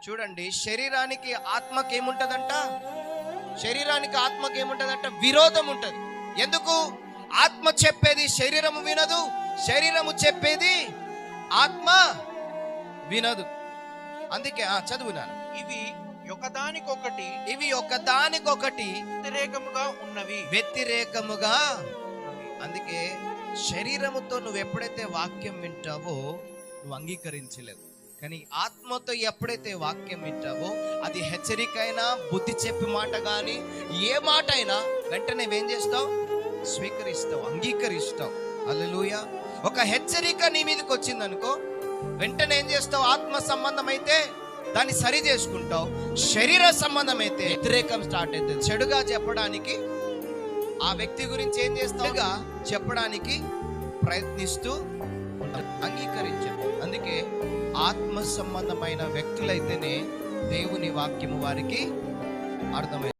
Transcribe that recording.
చూడండి, శరీరానికి ఆత్మకి ఏముంటదంట? శరీరానికి ఆత్మకి ఏముంటదంట? విరోధం ఉంటది. ఎందుకు? ఆత్మ చెప్పేది శరీరము వినదు, శరీరము చెప్పేది ఆత్మ వినదు. అందుకే చదువునాను, ఇవి ఒకదానికొకటి వ్యతిరేకముగా. అందుకే శరీరముతో నువ్వు ఎప్పుడైతే వాక్యం వింటావో నువ్వు అంగీకరించలేవు. కానీ ఆత్మతో ఎప్పుడైతే వాక్యం వింటావో అది హెచ్చరికైనా, బుద్ధి చెప్పి మాట కానీ ఏ మాట అయినా వెంటనే ఏం చేస్తావు? స్వీకరిస్తావు, అంగీకరిస్తావు. హల్లెలూయా. ఒక హెచ్చరిక నీ మీదకి వచ్చిందనుకో, వెంటనే ఏం చేస్తావు? ఆత్మ సంబంధం అయితే దాన్ని సరి చేసుకుంటావు, శరీర సంబంధం అయితే వ్యతిరేకం స్టార్ట్ అవుతుంది. చెడుగా చెప్పడానికి ఆ వ్యక్తి గురించి ఏం చేస్తావుగా చెప్పడానికి ప్రయత్నిస్తూ అంగీకరించవు. అందుకే ఆత్మ సంబంధమైన వ్యక్తులైతేనే దేవుని వాక్యము వారికి అర్థమైంది.